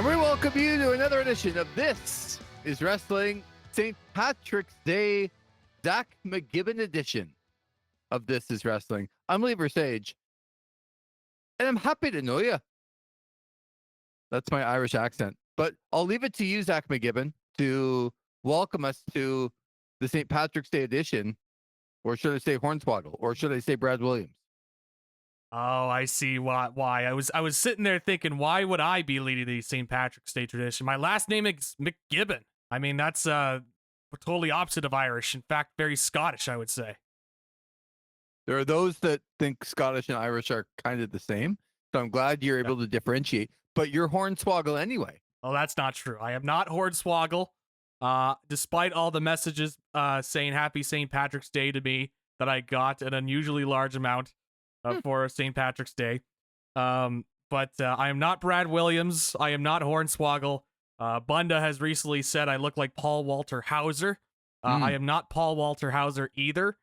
And we welcome you to another edition of This is Wrestling St. Patrick's Day, Zach McGibbon edition of This is Wrestling. I'm Lee Versage, and I'm happy to know you. That's my Irish accent. But I'll leave it to you, Zach McGibbon, to welcome us to the St. Patrick's Day edition, or should I say Hornswoggle, or should I say Brad Williams? Oh, I see why. I was sitting there thinking, why would I be leading the St. Patrick's Day tradition? My last name is McGibbon. I mean, that's totally opposite of Irish. In fact, very Scottish, I would say. There are those that think Scottish and Irish are kind of the same. So I'm glad you're able to differentiate. But you're Hornswoggle anyway. Oh, that's not true. I am not Hornswoggle. Despite all the messages saying Happy St. Patrick's Day to me that I got an unusually large amount for St. Patrick's Day. But I am not Brad Williams. I am not Hornswoggle. Bunda has recently said I look like Paul Walter Hauser. I am not Paul Walter Hauser either.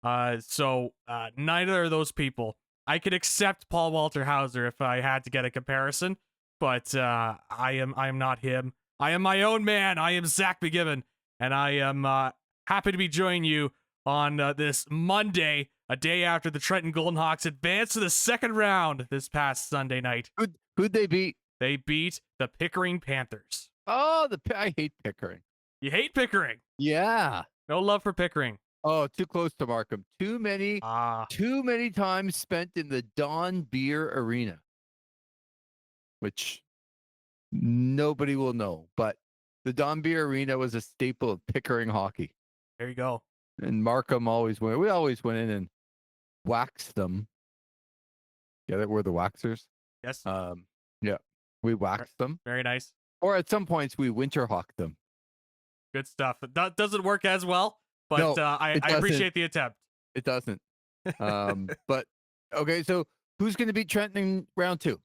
So neither of those people. I could accept Paul Walter Hauser if I had to get a comparison, but I am not him. I am my own man. I am Zach McGibbon, and I am happy to be joining you on this Monday, a day after the Trenton Golden Hawks advanced to the second round this past Sunday night. Who'd they beat? They beat the Pickering Panthers. Oh, I hate Pickering. You hate Pickering? Yeah. No love for Pickering. Oh, too close to Markham. Too many times spent in the Dawn Beer Arena, which nobody will know. But the Dawn Beer Arena was a staple of Pickering hockey. There you go. And Markham always went. We always went in and waxed them. Get it? We're the waxers. Yes. Yeah, we waxed them. Very nice. Or at some points we winter hawked them. Good stuff. That doesn't work as well, but No, I appreciate the attempt. It doesn't. But okay, so who's going to beat Trenton in round 2?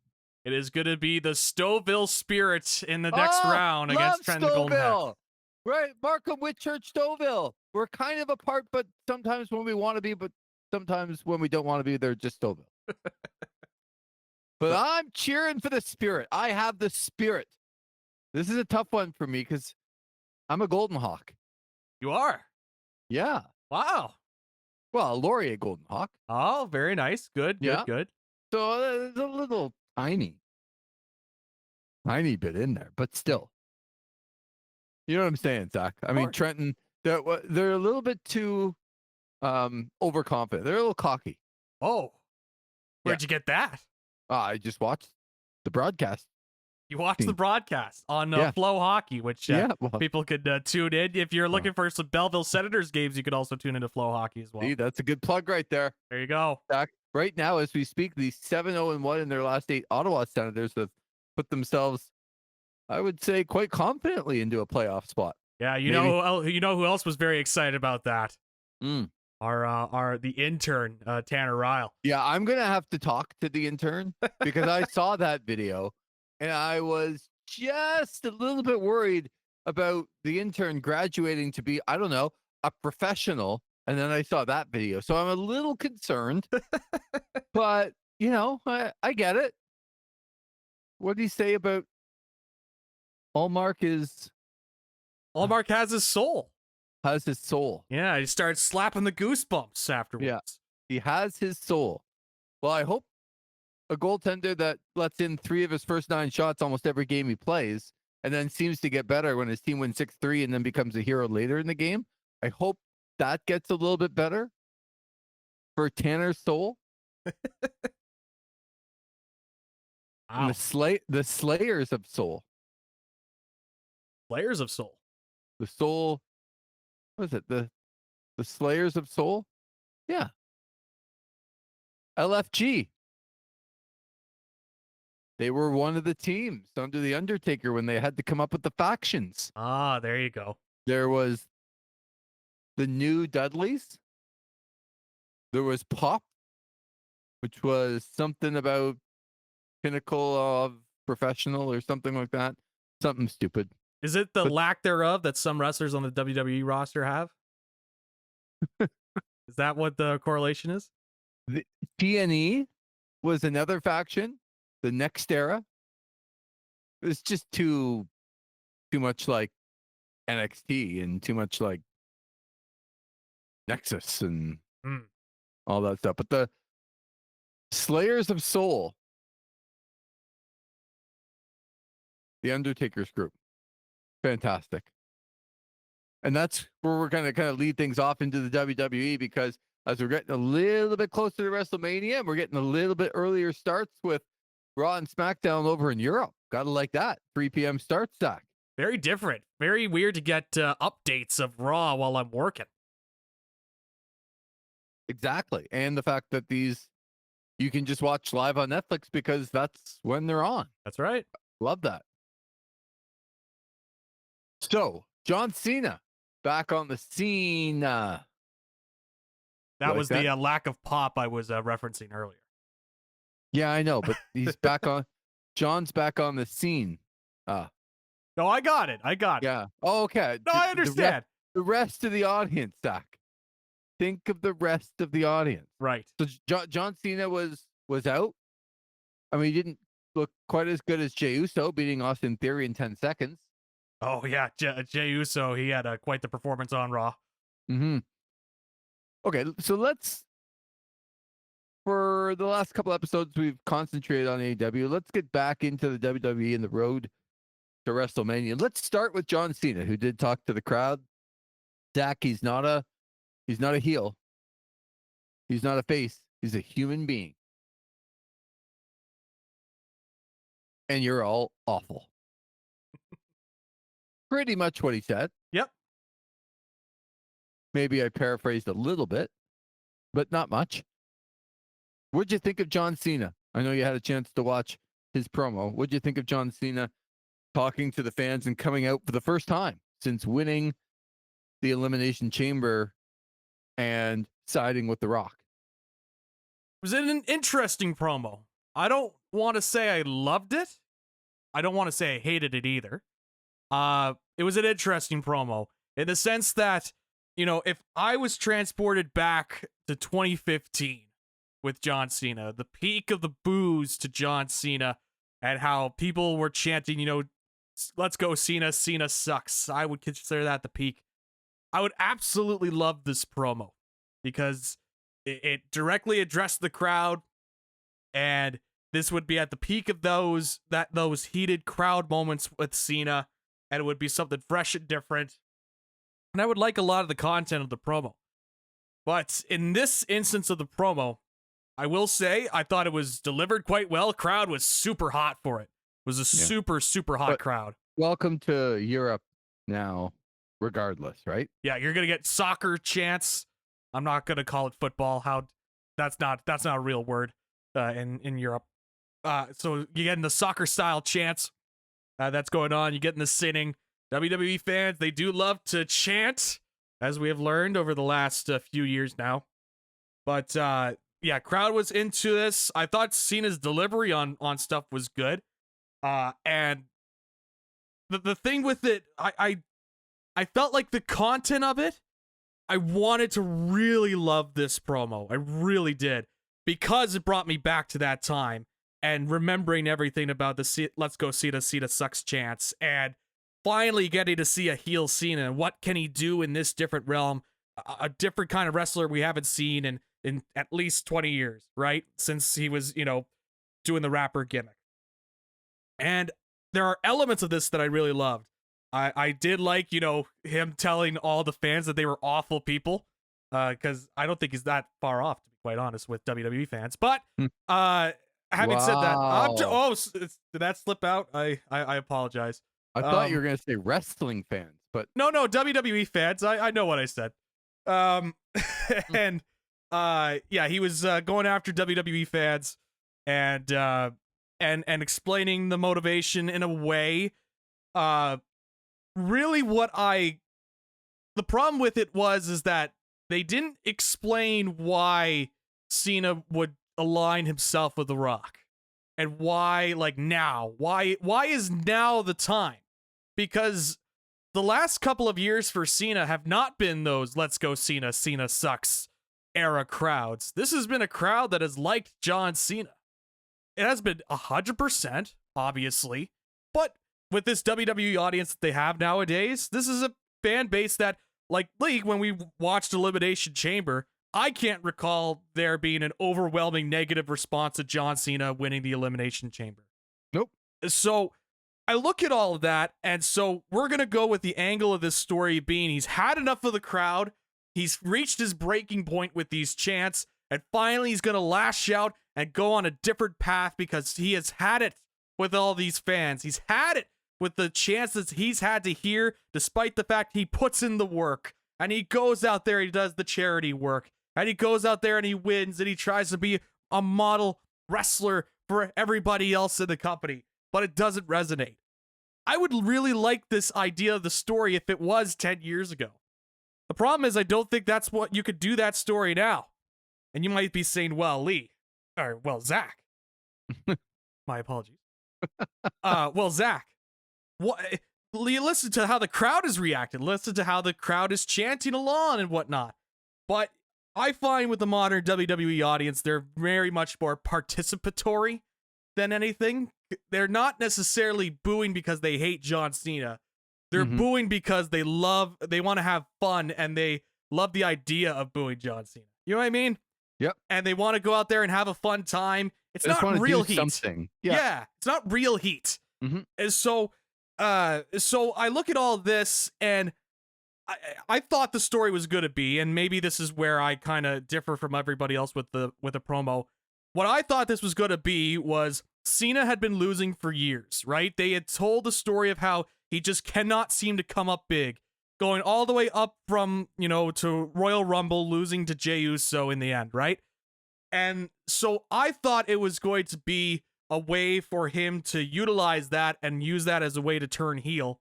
It is going to be the Stouffville Spirit in the next round against Trenton Golden Hawks. Right, Markham, Whitchurch, Stouffville. We're kind of apart, but sometimes when we want to be, but sometimes when we don't want to be, they're just Stouffville. But I'm cheering for the Spirit. I have the Spirit. This is a tough one for me because I'm a Golden Hawk. You are? Yeah. Wow. Well, a Laurier Golden Hawk. Oh, very nice. Good. So there's a little tiny bit in there, but still. You know what I'm saying, Zach? I mean, Trenton, they're a little bit too overconfident. They're a little cocky. Oh. Where'd you get that? I just watched the broadcast. You watched the broadcast on Flow Hockey, which people could tune in. If you're looking for some Belleville Senators games, you could also tune into Flow Hockey as well. See, that's a good plug right there. There you go. Zach, right now, as we speak, the 7-0-1 in their last 8 Ottawa Senators have put themselves, I would say, quite confidently into a playoff spot. Yeah, you know who else was very excited about that? The intern, Tanner Ryle. Yeah, I'm gonna have to talk to the intern because I saw that video and I was just a little bit worried about the intern graduating to be, I don't know, a professional. And then I saw that video, so I'm a little concerned. But I get it. What do you say about Allmark has his soul. Has his soul. Yeah, he starts slapping the goosebumps afterwards. Yeah, he has his soul. Well, I hope a goaltender that lets in 3 of his first 9 shots almost every game he plays, and then seems to get better when his team wins 6-3 and then becomes a hero later in the game. I hope that gets a little bit better for Tanner's soul. Wow. The Slayers of Soul. Slayers of Soul. The Soul. What is it? The Slayers of Soul? Yeah. LFG. They were one of the teams under the Undertaker when they had to come up with the factions. Ah, there you go. There was the New Dudleys. There was Pop, which was something about Pinnacle of Professional or something like that. Something stupid. Is it the lack thereof that some wrestlers on the WWE roster have? Is that what the correlation is? The TNE was another faction, the Next Era. It's just too much like NXT and too much like Nexus and Mm. all that stuff. But the Slayers of Soul, the Undertaker's group, fantastic. And that's where we're going to kind of lead things off into the WWE, because as we're getting a little bit closer to WrestleMania, we're getting a little bit earlier starts with Raw and SmackDown over in Europe. Gotta like that. 3 p.m. start, Zach. Very different. Very weird to get updates of Raw while I'm working. Exactly. And the fact that these you can just watch live on Netflix because that's when they're on. That's right. Love that. So, John Cena back on the scene. That like was that? the lack of pop I was referencing earlier. Yeah, I know, but he's back on. John's back on the scene. No, I got it. Yeah. Oh, okay. No, I understand. The rest of the audience, Zach. Think of the rest of the audience. Right. So John Cena was out. I mean, he didn't look quite as good as Jey Uso, beating Austin Theory in 10 seconds. Oh, yeah. Jey Uso, he had quite the performance on Raw. Mm-hmm. Okay, so for the last couple episodes, we've concentrated on AEW. Let's get back into the WWE and the road to WrestleMania. Let's start with John Cena, who did talk to the crowd. Zach, he's not a heel. He's not a face. He's a human being. And you're all awful. Pretty much what he said. Yep. Maybe I paraphrased a little bit, but not much. What'd you think of John Cena? I know you had a chance to watch his promo. What'd you think of John Cena talking to the fans and coming out for the first time since winning the Elimination Chamber and siding with The Rock? It was an interesting promo. I don't want to say I loved it. I don't want to say I hated it either. It was an interesting promo in the sense that, you know, if I was transported back to 2015 with John Cena, the peak of the boos to John Cena, and how people were chanting, you know, let's go Cena, Cena sucks. I would consider that the peak. I would absolutely love this promo because it directly addressed the crowd, and this would be at the peak of those heated crowd moments with Cena, and it would be something fresh and different. And I would like a lot of the content of the promo. But in this instance of the promo, I will say I thought it was delivered quite well. Crowd was super hot for it. It was a super hot crowd. Welcome to Europe now, regardless, right? Yeah, you're gonna get soccer chants. I'm not gonna call it football. That's not a real word in Europe. So you're getting the soccer style chants that's going on. You're getting the singing. WWE fans, they do love to chant, as we have learned over the last few years now. But yeah, crowd was into this. I thought Cena's delivery on stuff was good. And the thing with it, I felt like the content of it, I wanted to really love this promo. I really did, because it brought me back to that time and remembering everything about the let's go Cena sucks chants, and finally getting to see a heel Cena and what can he do in this different realm, a different kind of wrestler we haven't seen in at least 20 years, right? Since he was, you know, doing the rapper gimmick. And there are elements of this that I really loved. I did like, you know, him telling all the fans that they were awful people, because I don't think he's that far off, to be quite honest, with WWE fans. But having said that, did that slip out? I apologize. I thought you were going to say wrestling fans, but no, WWE fans. I know what I said. And yeah, he was going after WWE fans and explaining the motivation in a way. Really, the problem with it is that they didn't explain why Cena would align himself with The Rock, and why, like, now, why is now the time? Because the last couple of years for Cena have not been those let's go Cena sucks era crowds. This has been a crowd that has liked John Cena. It has been 100%, obviously, But with this WWE audience that they have nowadays, this is a fan base that, like League, when we watched Elimination Chamber, I can't recall there being an overwhelming negative response to John Cena winning the Elimination Chamber. Nope. So I look at all of that, and so we're going to go with the angle of this story being he's had enough of the crowd, he's reached his breaking point with these chants, and finally he's going to lash out and go on a different path because he has had it with all these fans. He's had it with the chances he's had to hear, despite the fact he puts in the work, and he goes out there, he does the charity work, and he goes out there and he wins, and he tries to be a model wrestler for everybody else in the company, but it doesn't resonate. I would really like this idea of the story if it was 10 years ago. The problem is I don't think that's what you could do that story now. And you might be saying, well, Zach. My apologies. Zach, what? You listen to how the crowd has reacted. Listen to how the crowd is chanting along and whatnot. But I find with the modern WWE audience, they're very much more participatory than anything. They're not necessarily booing because they hate John Cena. They're booing because they want to have fun, and they love the idea of booing John Cena. You know what I mean? Yep. And they want to go out there and have a fun time. It's not real heat. Something. Yeah, it's not real heat. And so I look at all this, and I thought the story was going to be, and maybe this is where I kind of differ from everybody else with the promo. What I thought this was going to be was Cena had been losing for years, right? They had told the story of how he just cannot seem to come up big, going all the way up from, to Royal Rumble, losing to Jey Uso in the end, right? And so I thought it was going to be a way for him to utilize that and use that as a way to turn heel.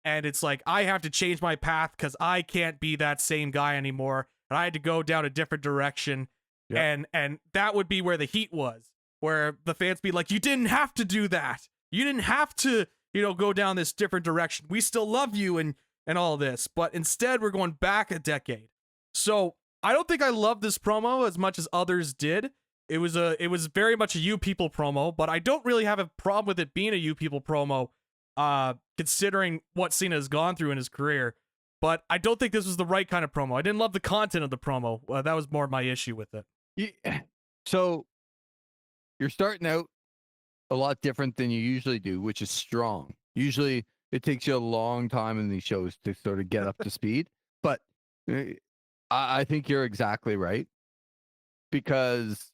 And it's like, I have to change my path because I can't be that same guy anymore. And I had to go down a different direction. Yep. And that would be where the heat was, where the fans be like, you didn't have to do that. You didn't have to, go down this different direction. We still love you and all this. But instead, we're going back a decade. So I don't think I love this promo as much as others did. It was very much a You People promo, but I don't really have a problem with it being a You People promo, considering what Cena has gone through in his career. But I don't think this was the right kind of promo. I didn't love the content of the promo. That was more my issue with it. Yeah. So you're starting out a lot different than you usually do, which is strong. Usually it takes you a long time in these shows to sort of get up to speed. But I think you're exactly right, because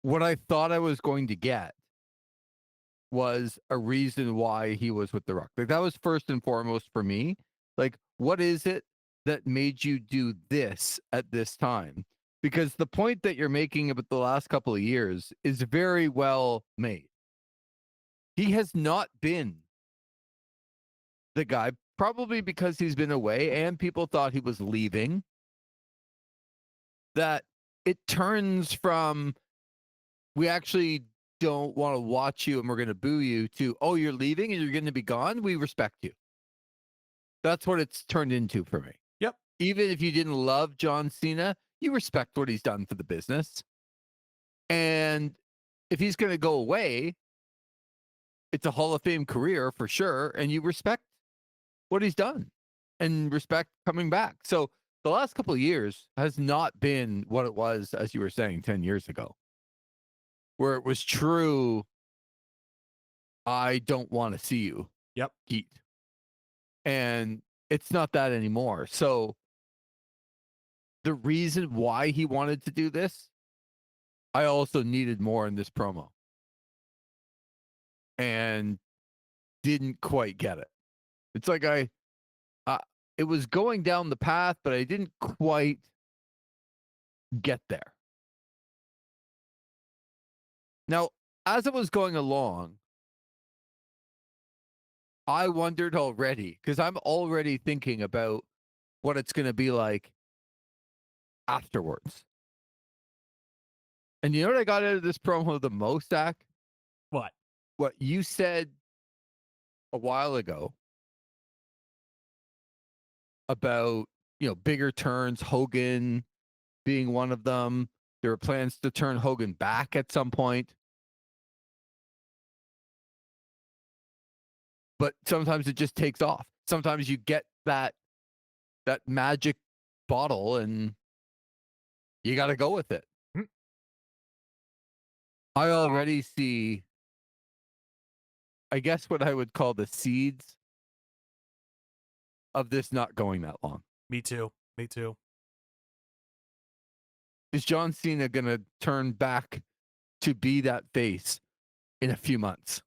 what I thought I was going to get was a reason why he was with The Rock. Like, that was first and foremost for me. Like, what is it that made you do this at this time? Because the point that you're making about the last couple of years is very well made. He has not been the guy, probably because he's been away and people thought he was leaving, that it turns from, we actually don't want to watch you and we're going to boo you, to, oh, you're leaving and you're going to be gone? We respect you. That's what it's turned into for me. Yep. Even if you didn't love John Cena, you respect what he's done for the business. And if he's going to go away, it's a Hall of Fame career for sure. And you respect what he's done and respect coming back. So the last couple of years has not been what it was, as you were saying, 10 years ago, where it was true, I don't want to see you. Yep. Heat. And it's not that anymore. So the reason why he wanted to do this, I also needed more in this promo. And didn't quite get it. It's like it was going down the path, but I didn't quite get there. Now, as it was going along, I wondered already, because I'm already thinking about what it's going to be like afterwards. And you know what I got out of this promo the most, Zach? What? What you said a while ago about, bigger turns, Hogan being one of them. There were plans to turn Hogan back at some point. but sometimes it just takes off. Sometimes you get that magic bottle and you got to go with it. Mm. I already see, I guess, what I would call the seeds of this not going that long. Me too. Me too. Is John Cena going to turn back to be that face in a few months?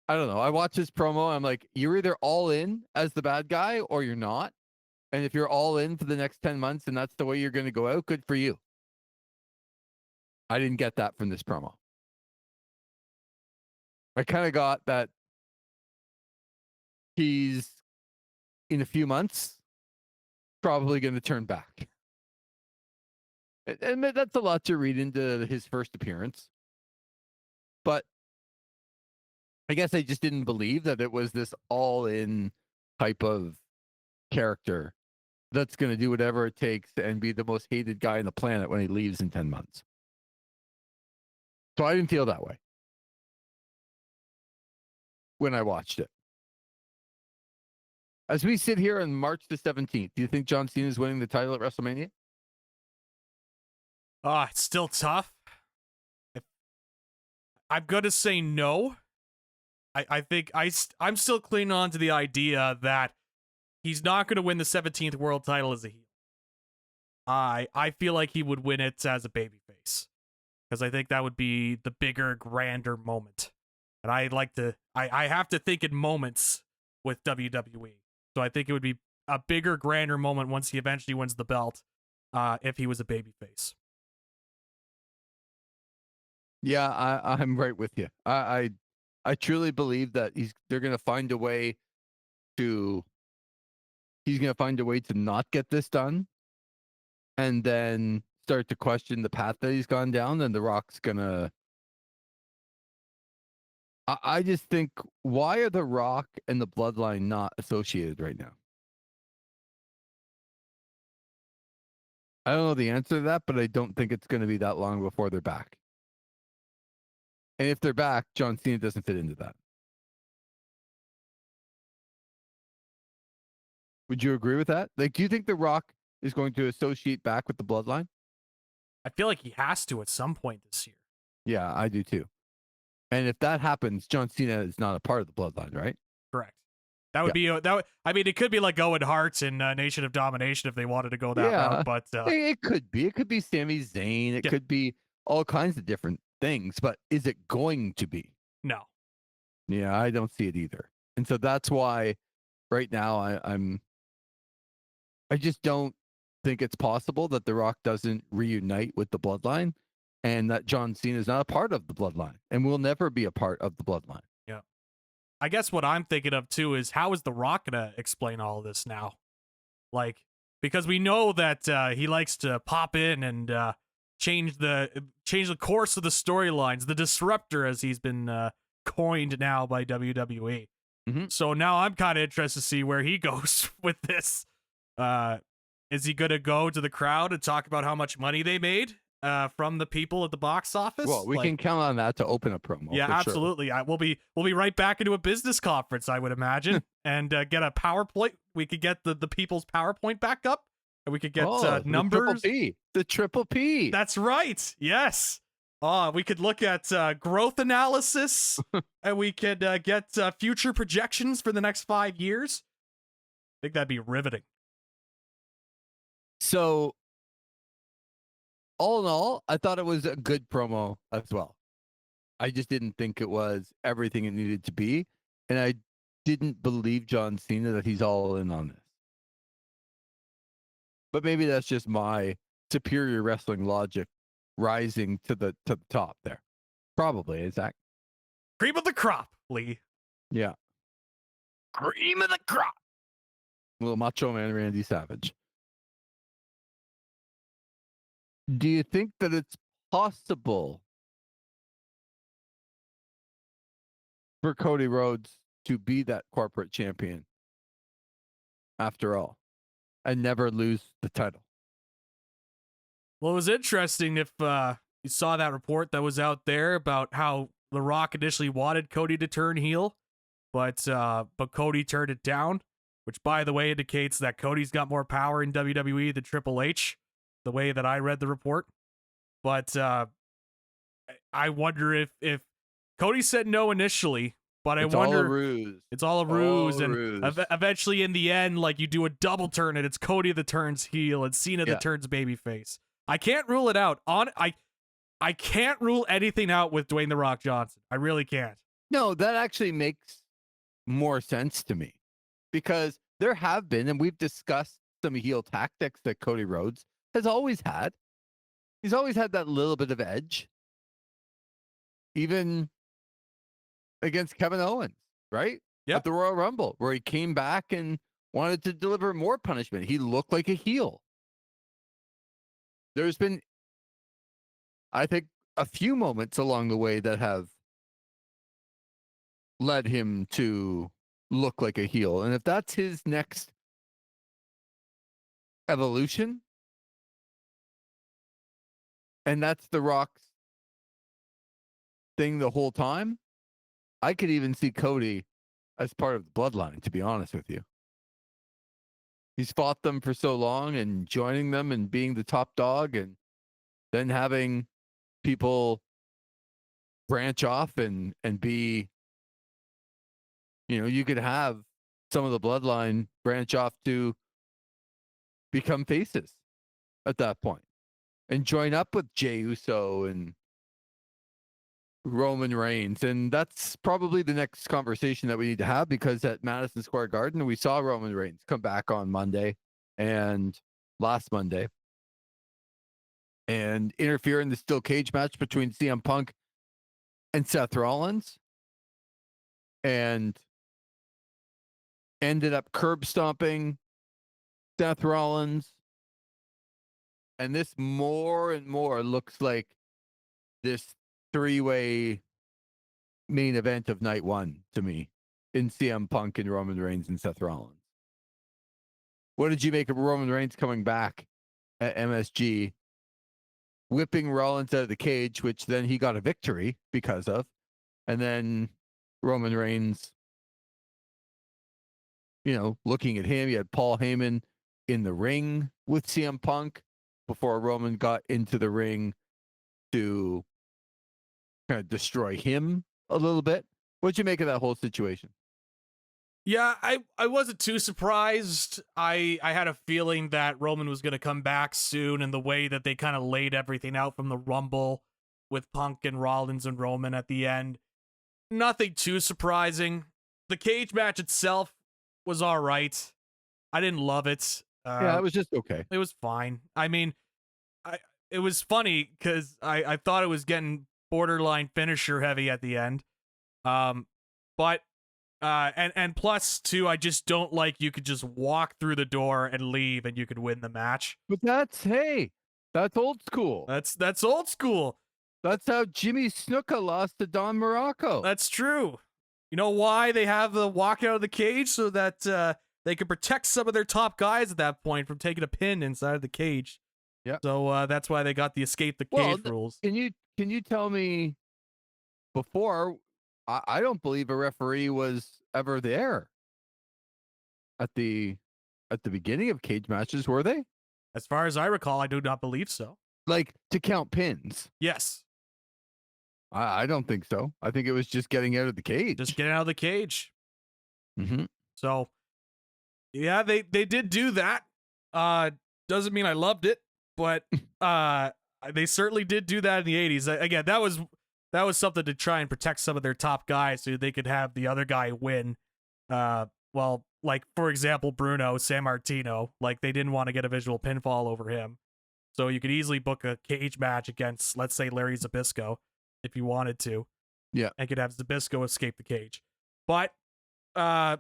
I don't know. I watch this promo. I'm like, you're either all in as the bad guy or you're not. And if you're all in for the next 10 months and that's the way you're going to go out, good for you. I didn't get that from this promo. I kind of got that he's, in a few months, probably going to turn back. And that's a lot to read into his first appearance. But I guess I just didn't believe that it was this all-in type of character that's going to do whatever it takes and be the most hated guy on the planet when he leaves in 10 months. So I didn't feel that way when I watched it. As we sit here on March the 17th, do you think John Cena is winning the title at WrestleMania? It's still tough. I'm going to say no. I think I'm still clinging on to the idea that he's not going to win the 17th world title as a heel. I feel like he would win it as a babyface, because I think that would be the bigger, grander moment. And I have to think in moments with WWE. So I think it would be a bigger, grander moment once he eventually wins the belt, if he was a babyface. Yeah, I'm right with you. I truly believe that they're going to find a way to not get this done, and then start to question the path that he's gone down. And The Rock's gonna. I just think, why are The Rock and the Bloodline not associated right now? I don't know the answer to that, but I don't think it's going to be that long before they're back. And if they're back, John Cena doesn't fit into that. Would you agree with that? Like, do you think The Rock is going to associate back with the Bloodline? I feel like he has to at some point this year. Yeah, I do too. And if that happens, John Cena is not a part of the Bloodline, right? Correct. That would be I mean, it could be like Owen Hart in Nation of Domination if they wanted to go that route, but it could be. It could be Sami Zayn. It could be all kinds of different things. But is it going to be? No. Yeah, I don't see it either. And so that's why right now I just don't think it's possible that The Rock doesn't reunite with the Bloodline, and that John Cena is not a part of the Bloodline and will never be a part of the Bloodline. Yeah. I guess what I'm thinking of too is, how is The Rock gonna explain all of this now? Like, because we know that he likes to pop in and change the course of the storylines, the disruptor, as he's been coined now by WWE. Mm-hmm. So now I'm kind of interested to see where he goes with this. Is he gonna go to the crowd and talk about how much money they made from the people at the box office? Well, we can count on that to open a promo. Yeah, absolutely. Sure. We'll be right back into a business conference, I would imagine, and get a PowerPoint. We could get the people's PowerPoint back up, and we could get numbers. The triple P. That's right. Yes. We could look at growth analysis, and we could get future projections for the next 5 years. I think that'd be riveting. So, all in all, I thought it was a good promo as well. I just didn't think it was everything it needed to be. And I didn't believe John Cena that he's all in on this. But maybe that's just my superior wrestling logic rising to the top there. Probably, Zach. Cream of the crop, Lee. Yeah. Cream of the crop. Little Macho Man Randy Savage. Do you think that it's possible for Cody Rhodes to be that corporate champion after all and never lose the title? Well, it was interesting if you saw that report that was out there about how The Rock initially wanted Cody to turn heel, but Cody turned it down, which, by the way, indicates that Cody's got more power in WWE than Triple H, the way that I read the report. But I wonder if Cody said no initially, but I wonder. All a ruse. It's all a ruse, All a and ruse. Eventually, in the end, like, you do a double turn, and it's Cody that turns heel, and Cena that turns babyface. I can't rule it out. I can't rule anything out with Dwayne The Rock Johnson. I really can't. No, that actually makes more sense to me, because there have been, and we've discussed some heel tactics that Cody Rhodes has always had. He's always had that little bit of edge, even against Kevin Owens, right? Yep. At the Royal Rumble, where he came back and wanted to deliver more punishment. He looked like a heel. There's been, I think, a few moments along the way that have led him to look like a heel. And if that's his next evolution, and that's The Rock's thing the whole time, I could even see Cody as part of the bloodline, to be honest with you. He's fought them for so long, and joining them and being the top dog, and then having people branch off and be, you could have some of the bloodline branch off to become faces at that point and join up with Jey Uso and Roman Reigns. And that's probably the next conversation that we need to have, because at Madison Square Garden, we saw Roman Reigns come back on Monday and last Monday and interfere in the steel cage match between CM Punk and Seth Rollins, and ended up curb stomping Seth Rollins. And this more and more looks like this three-way main event of night one to me, in CM Punk and Roman Reigns and Seth Rollins. What did you make of Roman Reigns coming back at MSG, whipping Rollins out of the cage, which then he got a victory because of, and then Roman Reigns, looking at him? You had Paul Heyman in the ring with CM Punk before Roman got into the ring to kind of destroy him a little bit. What'd you make of that whole situation? Yeah, I wasn't too surprised. I had a feeling that Roman was going to come back soon, and the way that they kind of laid everything out from the Rumble with Punk and Rollins and Roman at the end, nothing too surprising. The cage match itself was all right. I didn't love it. Yeah, it was just okay. It was fine. I mean, it was funny because I thought it was getting borderline finisher heavy at the end. But plus too, I just don't like, you could just walk through the door and leave and you could win the match. But that's old school. That's old school. That's how Jimmy Snuka lost to Don Morocco. That's true. You know why they have the walk out of the cage? So that they can protect some of their top guys at that point from taking a pin inside of the cage. Yeah. So that's why they got the escape the cage rules. Can you tell me, before, I don't believe a referee was ever there at the beginning of cage matches, were they? As far as I recall, I do not believe so. Like, to count pins? Yes. I don't think so. I think it was just getting out of the cage. Just getting out of the cage. Mm-hmm. So, yeah, they did do that. Doesn't mean I loved it, but they certainly did do that in the 80s. Again, that was something to try and protect some of their top guys so they could have the other guy win. Well, like, for example, Bruno Sammartino, like, they didn't want to get a visual pinfall over him. So you could easily book a cage match against, let's say, Larry Zbyszko if you wanted to. Yeah. And could have Zbyszko escape the cage. But that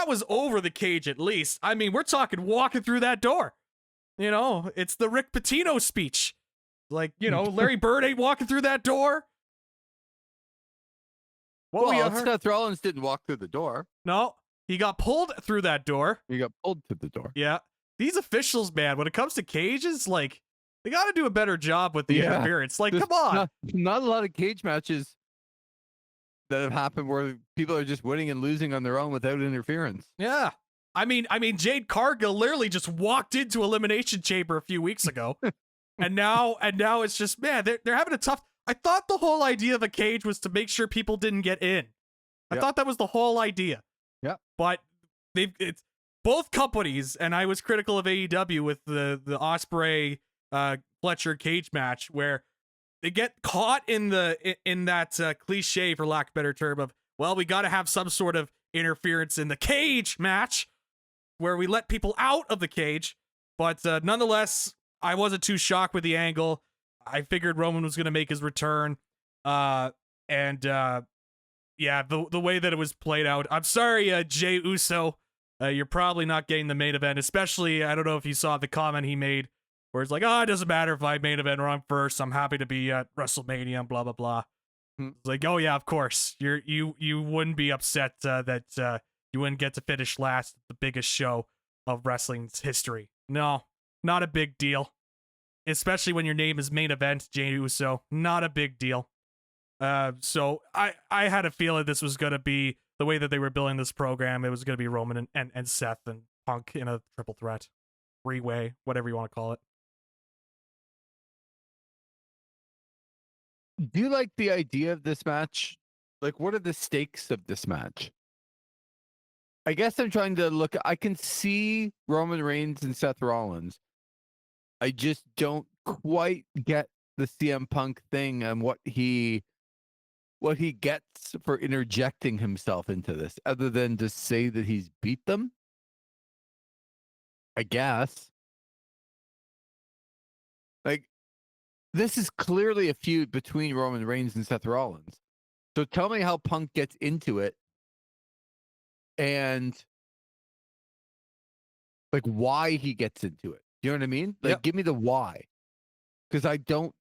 was over the cage at least. I mean, we're talking walking through that door. It's the Rick Pitino speech. Like, Larry Bird ain't walking through that door. Seth Rollins didn't walk through the door. No, he got pulled through that door. He got pulled through the door. Yeah. These officials, man, when it comes to cages, like, they got to do a better job with the interference. Like, come on. Not a lot of cage matches that have happened where people are just winning and losing on their own without interference. Yeah. I mean, Jade Cargill literally just walked into Elimination Chamber a few weeks ago. and now it's just, man, they're having a tough. I thought the whole idea of a cage was to make sure people didn't get in. I thought that was the whole idea. Yeah. But it's both companies, and I was critical of AEW with the Ospreay Fletcher cage match where they get caught in that cliche, for lack of a better term, of, well, we got to have some sort of interference in the cage match where we let people out of the cage. But nonetheless, I wasn't too shocked with the angle. I figured Roman was going to make his return. Yeah, the way that it was played out. I'm sorry, Jey Uso. You're probably not getting the main event, especially, I don't know if you saw the comment he made where it's like, oh, it doesn't matter if I main event or I'm first. I'm happy to be at WrestleMania and blah, blah, blah. It's like, oh, yeah, of course. You wouldn't be upset that you wouldn't get to finish last at the biggest show of wrestling's history. No, not a big deal. Especially when your name is main event, Jey Uso. Not a big deal. So I had a feeling this was going to be the way that they were building this program. It was going to be Roman and Seth and Punk in a triple threat, three-way, whatever you want to call it. Do you like the idea of this match? Like, what are the stakes of this match? I guess I'm trying to look. I can see Roman Reigns and Seth Rollins. I just don't quite get the CM Punk thing and what he gets for interjecting himself into this, other than to say that he's beat them. I guess. Like, this is clearly a feud between Roman Reigns and Seth Rollins. So tell me how Punk gets into it and like why he gets into it. You know what I mean? Like, give me the why. Because I don't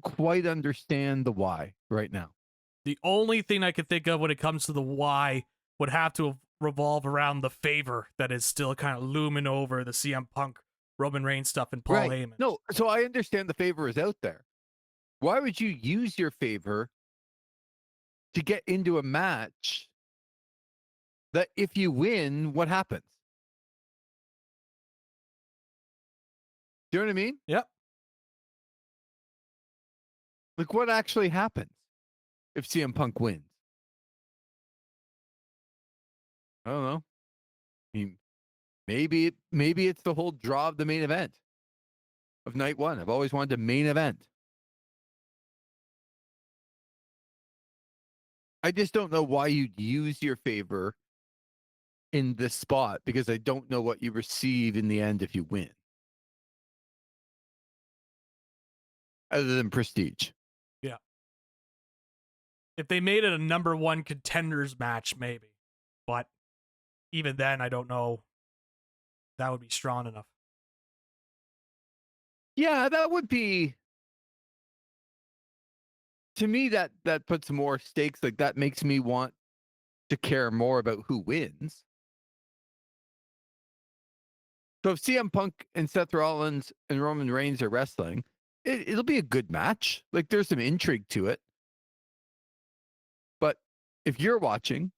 quite understand the why right now. The only thing I could think of when it comes to the why would have to revolve around the favor that is still kind of looming over the CM Punk, Roman Reigns stuff and Paul Heyman. No, so I understand the favor is out there. Why would you use your favor to get into a match that if you win, what happens? Do you know what I mean? Yep. Like, what actually happens if CM Punk wins? I don't know. I mean, maybe it's the whole draw of the main event of night one. I've always wanted a main event. I just don't know why you'd use your favor in this spot, because I don't know what you receive in the end if you win. Other than prestige. Yeah. If they made it a number one contenders match, maybe. But even then, I don't know. That would be strong enough. Yeah, that would be. To me, that puts more stakes. Like, that makes me want to care more about who wins. So if CM Punk and Seth Rollins and Roman Reigns are wrestling, it'll be a good match. Like, there's some intrigue to it. But if you're watching,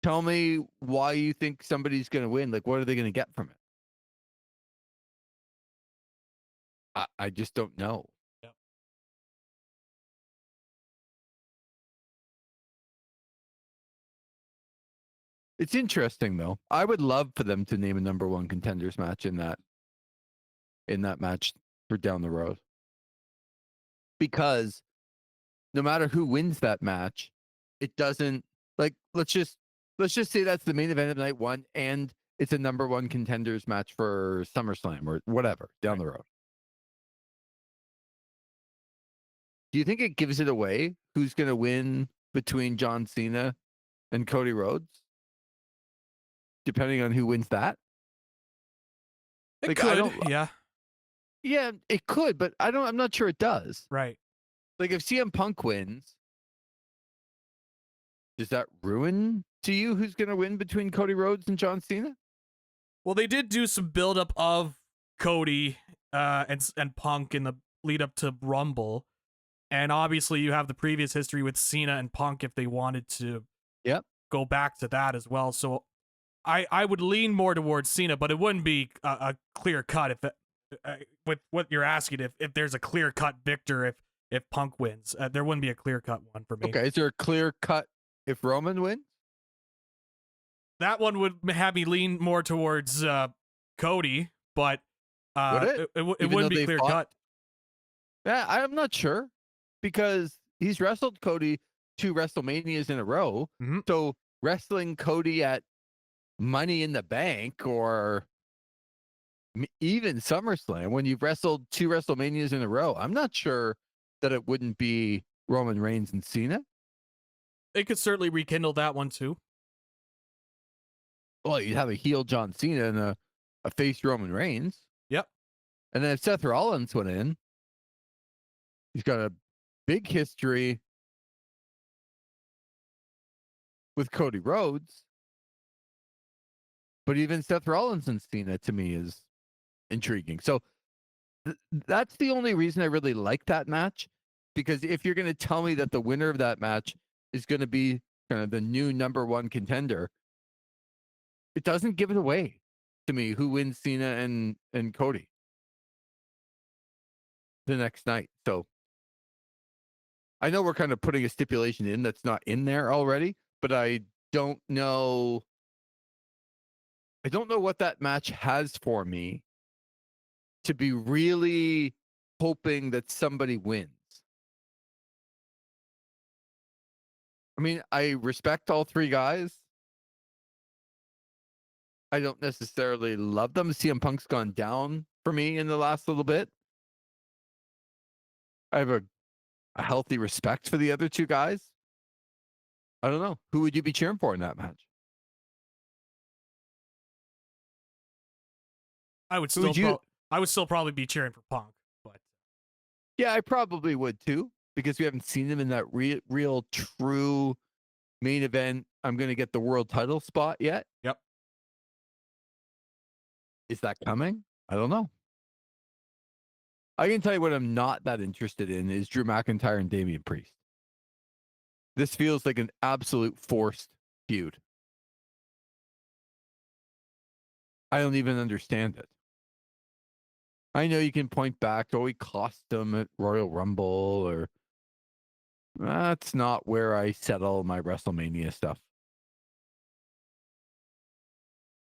tell me why you think somebody's going to win. Like, what are they going to get from it? I just don't know. Yep. It's interesting, though. I would love for them to name a number one contenders match in that match for down the road. Because no matter who wins that match, it doesn't, like, let's just say that's the main event of night one and it's a number one contenders match for SummerSlam or whatever down the road. Do you think it gives it away who's going to win between John Cena and Cody Rhodes? Depending on who wins that? It could, yeah. Yeah, it could, but I'm not sure it does. Right. Like, if CM Punk wins, does that ruin to you who's going to win between Cody Rhodes and John Cena? Well, they did do some buildup of Cody and Punk in the lead up to Rumble. And obviously, you have the previous history with Cena and Punk if they wanted to Yep. go back to that as well. So I would lean more towards Cena, but it wouldn't be a clear cut with what you're asking if there's a clear cut victor if Punk wins. There wouldn't be a clear cut one for me. Okay. Is there a clear cut if Roman wins? That one would have me lean more towards Cody, but Would it? it Even wouldn't though be they clear fought? cut. Yeah, I'm not sure because he's wrestled Cody 2 WrestleManias in a row. Mhm. So wrestling Cody at Money in the Bank or even SummerSlam, when you've wrestled 2 WrestleManias in a row, I'm not sure that it wouldn't be Roman Reigns and Cena. They could certainly rekindle that one too. Well, you'd have a heel John Cena and a face Roman Reigns. Yep. And then if Seth Rollins went in, he's got a big history with Cody Rhodes. But even Seth Rollins and Cena to me is intriguing. So that's the only reason I really like that match. Because if you're going to tell me that the winner of that match is going to be kind of the new number 1 contender, it doesn't give it away to me who wins Cena and Cody the next night. So I know we're kind of putting a stipulation in that's not in there already, but I don't know what that match has for me to be really hoping that somebody wins. I mean, I respect all 3 guys. I don't necessarily love them. CM Punk's gone down for me in the last little bit. I have a healthy respect for the other 2 guys. I don't know. Who would you be cheering for in that match? I would Who still would I would still probably be cheering for Punk, but Yeah, I probably would too, because we haven't seen him in that real true main event. I'm going to get the world title spot yet. yep. Is that coming? I don't know. I can tell you what I'm not that interested in is Drew McIntyre and Damian Priest. This feels like an absolute forced feud. I don't even understand it. I know you can point back to, oh, he cost them at Royal Rumble, or that's not where I settle my WrestleMania stuff.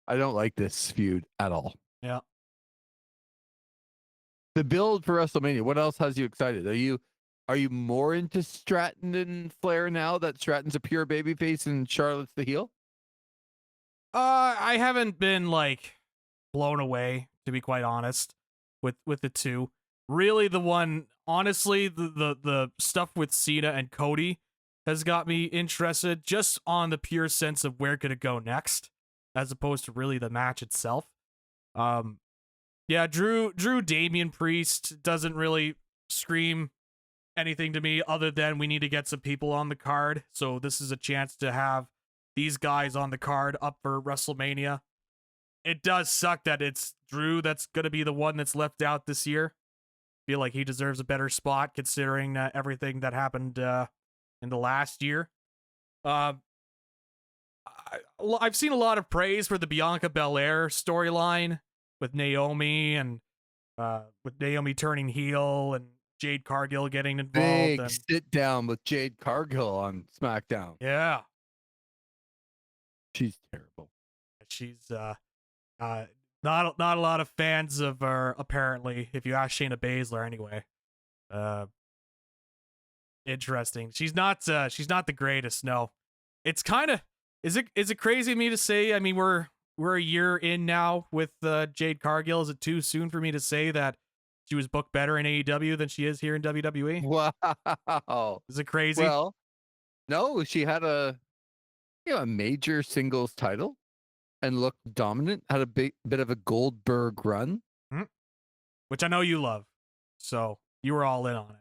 I don't like this feud at all. Yeah. The build for WrestleMania, what else has you excited? Are you more into Stratton and Flair now that Stratton's a pure babyface and Charlotte's the heel? I haven't been like blown away, to be quite honest, with the 2. Really, the one, honestly, the stuff with Cena and Cody has got me interested just on the pure sense of where could it go next, as opposed to really the match itself. Yeah, Drew Damian Priest doesn't really scream anything to me other than we need to get some people on the card. So this is a chance to have these guys on the card up for WrestleMania. It does suck that it's Drew that's going to be the one that's left out this year. Feel like he deserves a better spot considering everything that happened in the last year. I've seen a lot of praise for the Bianca Belair storyline with Naomi and with Naomi turning heel and Jade Cargill getting involved. Big And sit down with Jade Cargill on SmackDown. yeah, She's terrible. she's not a lot of fans of her apparently. If you ask Shayna Baszler, anyway. Interesting. She's not the greatest. No, it's kind of is it crazy of me to say? I mean, we're a year in now with Jade Cargill. Is it too soon for me to say that she was booked better in AEW than she is here in WWE? Wow. Is it crazy? Well, no, she had a major singles title and looked dominant, had a bit of a Goldberg run. Which I know you love. So you were all in on it.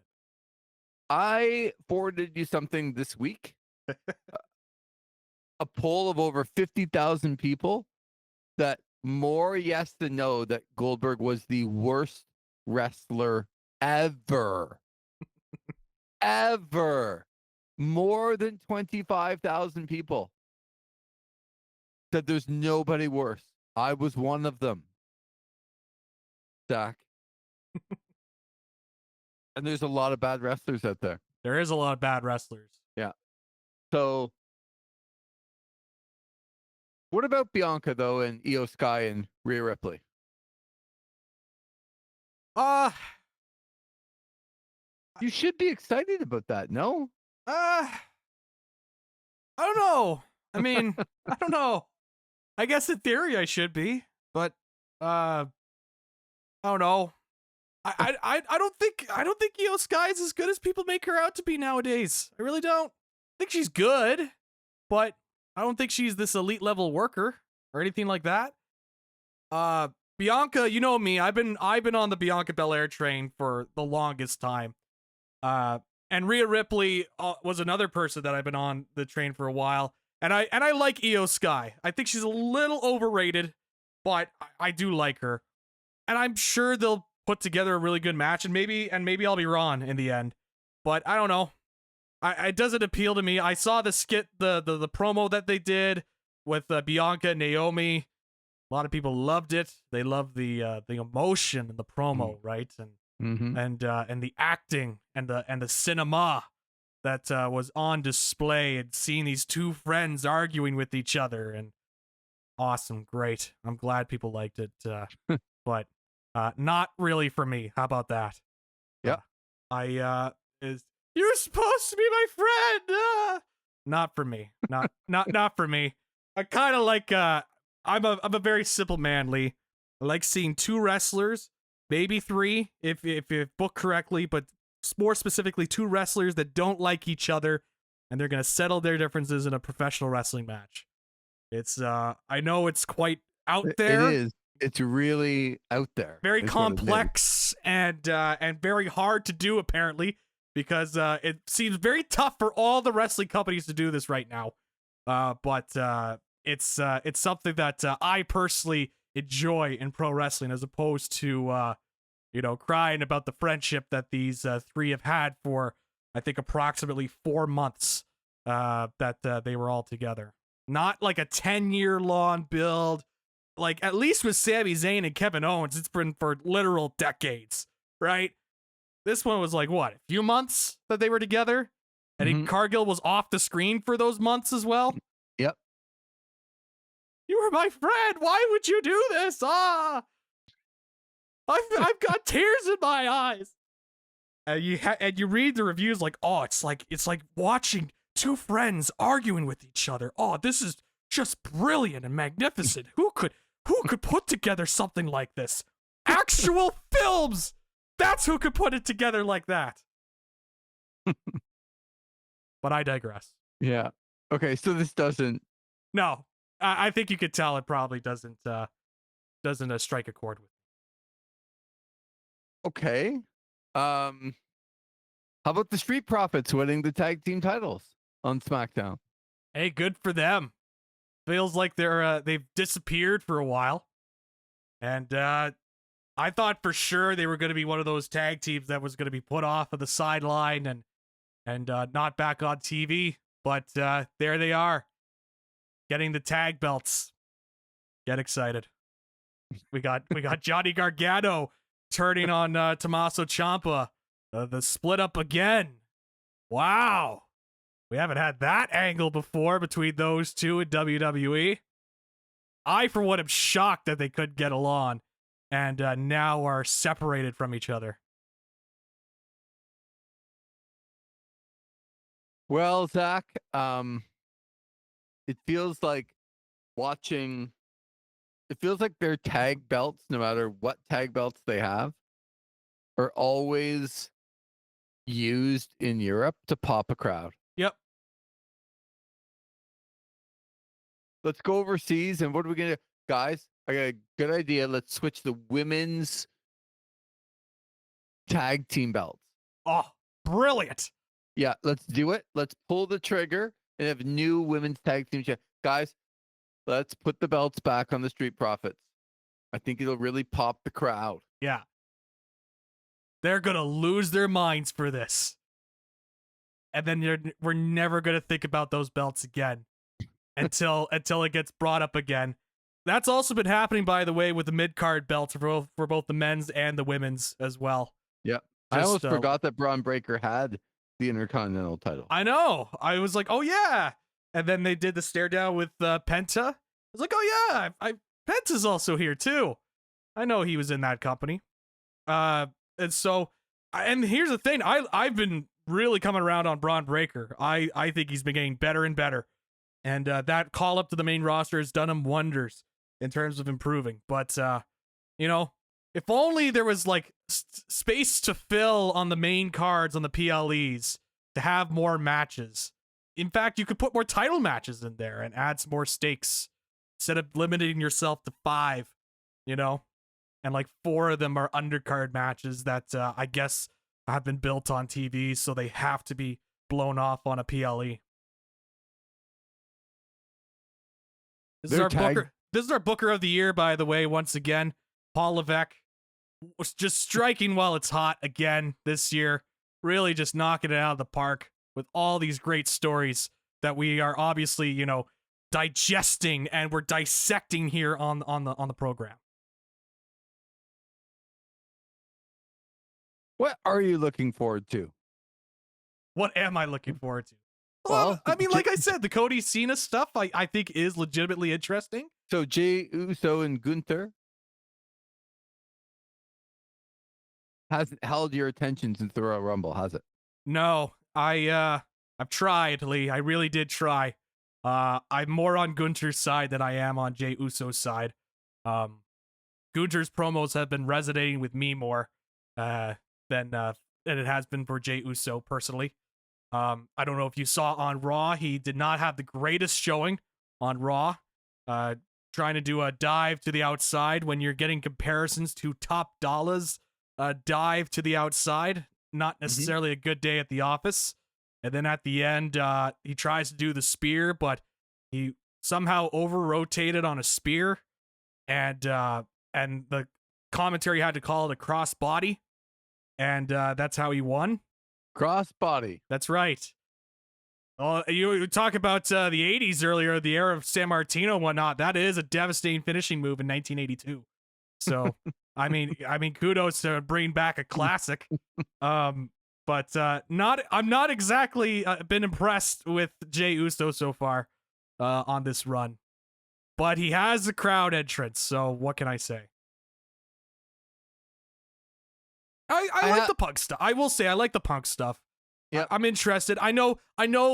I forwarded you something this week. A poll of over 50,000 people that more yes than no that Goldberg was the worst wrestler ever. ever. More than 25,000 people said there's nobody worse. I was one of them, Zach. And there's a lot of bad wrestlers out there. There is a lot of bad wrestlers. Yeah. So, what about Bianca, though, and Io Sky and Rhea Ripley? You should be excited about that, no? I don't know. I mean, I don't know. I guess in theory I should be, but I don't know. I don't think Io Sky is as good as people make her out to be nowadays. I really don't. I think she's good, but I don't think she's this elite level worker or anything like that. Bianca, you know me. I've been on the Bianca Belair train for the longest time. And Rhea Ripley was another person that I've been on the train for a while. And I like Io Sky. I think she's a little overrated, but I do like her. And I'm sure they'll put together a really good match, and maybe I'll be wrong in the end. But I don't know. It doesn't appeal to me. I saw the skit, the promo that they did with Bianca and Naomi. A lot of people loved it. They loved the emotion in the promo, right? And and the acting and the cinema that was on display, and seeing these two friends arguing with each other, and awesome, great. I'm glad people liked it, but not really for me. How about that? Yeah, You're supposed to be my friend. Not for me. Not for me. I kind of like. I'm a very simple man, Lee. I like seeing two wrestlers, maybe three, if booked correctly, but more specifically, two wrestlers that don't like each other, and they're gonna settle their differences in a professional wrestling match. It's I know it's quite out there. It is. It's really out there. Very complex and very hard to do, apparently, because it seems very tough for all the wrestling companies to do this right now. But it's something that I personally enjoy in pro wrestling, as opposed to crying about the friendship that these three have had for, I think, approximately 4 months that they were all together. Not like a 10-year long build. Like, at least with Sami Zayn and Kevin Owens, it's been for literal decades, right? This one was like, what, a few months that they were together? And Cargill was off the screen for those months as well? Yep. You were my friend. Why would you do this? I've got tears in my eyes. And you read the reviews like, oh, it's like watching two friends arguing with each other. Oh, this is just brilliant and magnificent. Who could put together something like this? Actual films. That's who could put it together like that. But I digress. Yeah. Okay, so this doesn't. No, I think you could tell it probably doesn't strike a chord with. Okay. How about the Street Profits winning the tag team titles on SmackDown? Hey, good for them. Feels like they've disappeared for a while, and I thought for sure they were going to be one of those tag teams that was going to be put off of the sideline and not back on TV. But there they are, getting the tag belts. Get excited. We got Johnny Gargano turning on Tommaso Ciampa. The split up again. Wow. We haven't had that angle before between those two in WWE. I, for one, am shocked that they couldn't get along and now are separated from each other. Well, Zach, it feels like watching. It feels like their tag belts, no matter what tag belts they have, are always used in Europe to pop a crowd. Yep. Let's go overseas, and what are we gonna do? Guys, I got a good idea. Let's switch the women's tag team belts. Oh, brilliant. Yeah, let's do it. Let's pull the trigger and have new women's tag team. Guys, let's put the belts back on the Street Profits. I think it'll really pop the crowd. Yeah. They're going to lose their minds for this. and then we're never gonna think about those belts again until it gets brought up again. That's also been happening, by the way, with the mid-card belts for both the men's and the women's as well. Yeah. I almost forgot that Braun Breaker had the Intercontinental title. I know. I was like, oh yeah. And then they did the stare down with Penta. I was like, oh yeah, Penta's also here too. I know he was in that company. And so, and here's the thing, I've been really coming around on Braun Breaker. I think he's been getting better and better. And that call up to the main roster has done him wonders in terms of improving. But, you know, if only there was like space to fill on the main cards on the PLEs to have more matches. In fact, you could put more title matches in there and add some more stakes instead of limiting yourself to 5, you know, and like 4 of them are undercard matches that I guess have been built on TV, so they have to be blown off on a PLE. This is our Booker of the Year, by the way. Once again, Paul Levesque was just striking while it's hot again this year. Really just knocking it out of the park with all these great stories that we are obviously, you know, digesting and we're dissecting here on the program. What are you looking forward to? What am I looking forward to? Well, I mean, like I said, the Cody Cena stuff I think is legitimately interesting. So Jey Uso and Gunther hasn't held your attention since the Royal Rumble, has it? No, I've tried, Lee. I really did try. I'm more on Gunther's side than I am on Jey Uso's side. Gunther's promos have been resonating with me more than it has been for Jey Uso personally. I don't know if you saw on Raw, he did not have the greatest showing on Raw. Trying to do a dive to the outside when you're getting comparisons to Top Dollars, dive to the outside, not necessarily a good day at the office. And then at the end, he tries to do the spear, but he somehow over-rotated on a spear, and the commentary had to call it a crossbody, and that's how he won. Crossbody. That's right. Oh, you talk about the 80s earlier, the era of San Martino and whatnot. That is a devastating finishing move in 1982. So, I mean, kudos to bring back a classic. But I'm not exactly been impressed with Jey Uso so far on this run. But he has a crowd entrance, so what can I say? I like the Punk stuff. I will say I like the Punk stuff. Yeah, I'm interested. I know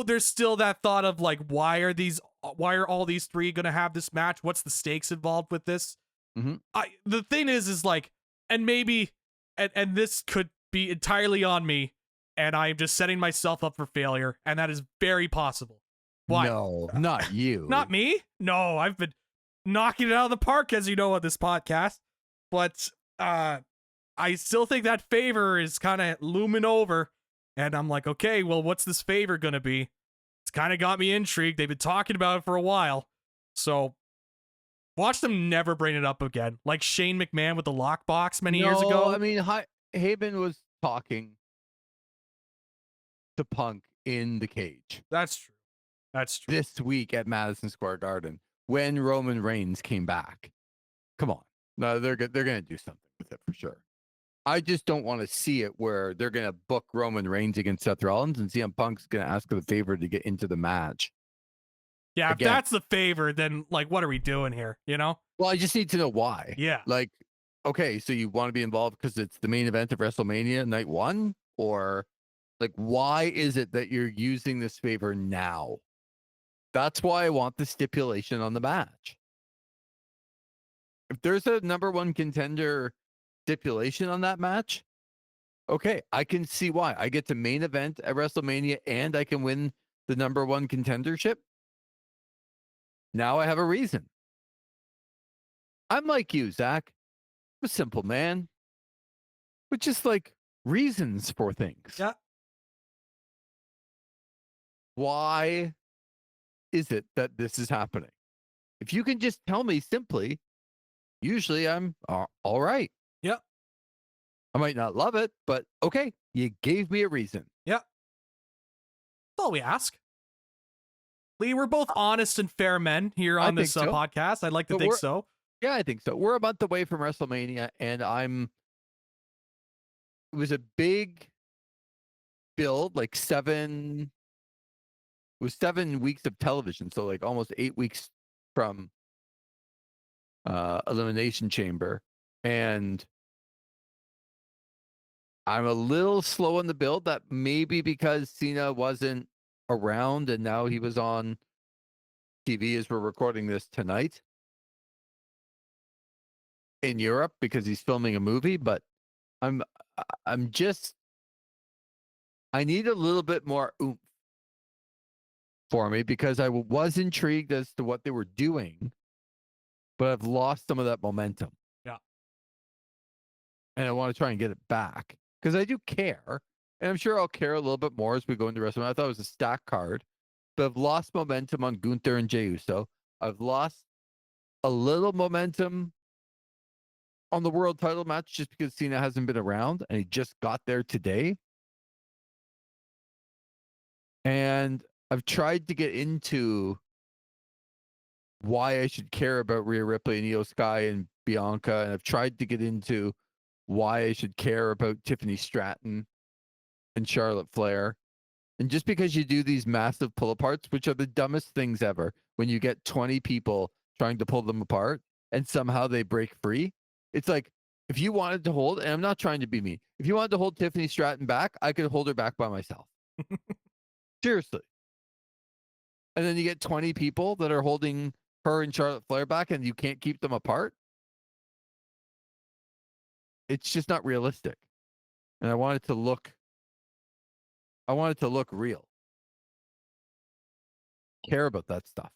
there's still that thought of like, why are all these 3 gonna have this match? What's the stakes involved with this? The thing is like, and maybe, and this could be entirely on me, and I'm just setting myself up for failure, and that is very possible. But no, not you. Not me. No, I've been knocking it out of the park, as you know, on this podcast. But I still think that favor is kind of looming over. And I'm like, okay, well, what's this favor going to be? It's kind of got me intrigued. They've been talking about it for a while. So watch them never bring it up again. Like Shane McMahon with the lockbox many years ago. I mean, Heyman was talking to Punk in the cage. That's true. That's true. This week at Madison Square Garden when Roman Reigns came back. Come on. No, they're going to do something with it for sure. I just don't want to see it where they're going to book Roman Reigns against Seth Rollins and CM Punk's going to ask for the favor to get into the match. Yeah, again, if that's the favor, then like, what are we doing here? You know? Well, I just need to know why. Yeah. Like, okay, so you want to be involved because it's the main event of WrestleMania night 1? Or like, why is it that you're using this favor now? That's why I want the stipulation on the match. If there's a number 1 contender stipulation on that match, okay, I can see why. I get to main event at WrestleMania and I can win the number 1 contendership. Now I have a reason. I'm like you, Zach. I'm a simple man with just like reasons for things. Yeah. Why is it that this is happening? If you can just tell me simply, usually I'm all right. Yeah. I might not love it, but okay, you gave me a reason. Yeah. all we ask. Lee, we're both honest and fair men here I on this think so. podcast. I'd like to But think we're- so. Yeah, I think so. We're a month away from WrestleMania, and it was a big build, like 7 weeks of television, so like almost 8 weeks from Elimination Chamber, and I'm a little slow on the build. That maybe because Cena wasn't around and now he was on TV as we're recording this tonight in Europe because he's filming a movie, but I'm just I need a little bit more oomph for me because I was intrigued as to what they were doing, but I've lost some of that momentum. Yeah. And I want to try and get it back because I do care. And I'm sure I'll care a little bit more as we go into WrestleMania. I thought it was a stack card, but I've lost momentum on Gunther and Jey Uso. I've lost a little momentum on the world title match just because Cena hasn't been around and he just got there today. And I've tried to get into why I should care about Rhea Ripley and Io Sky and Bianca. And I've tried to get into why I should care about Tiffany Stratton and Charlotte Flair. And just because you do these massive pull aparts, which are the dumbest things ever, when you get 20 people trying to pull them apart and somehow they break free, it's like if you wanted to hold, and I'm not trying to be mean, if you wanted to hold Tiffany Stratton back, I could hold her back by myself. Seriously. And then you get 20 people that are holding her and Charlotte Flair back and you can't keep them apart. It's just not realistic. And I want it to look real. Care about that stuff.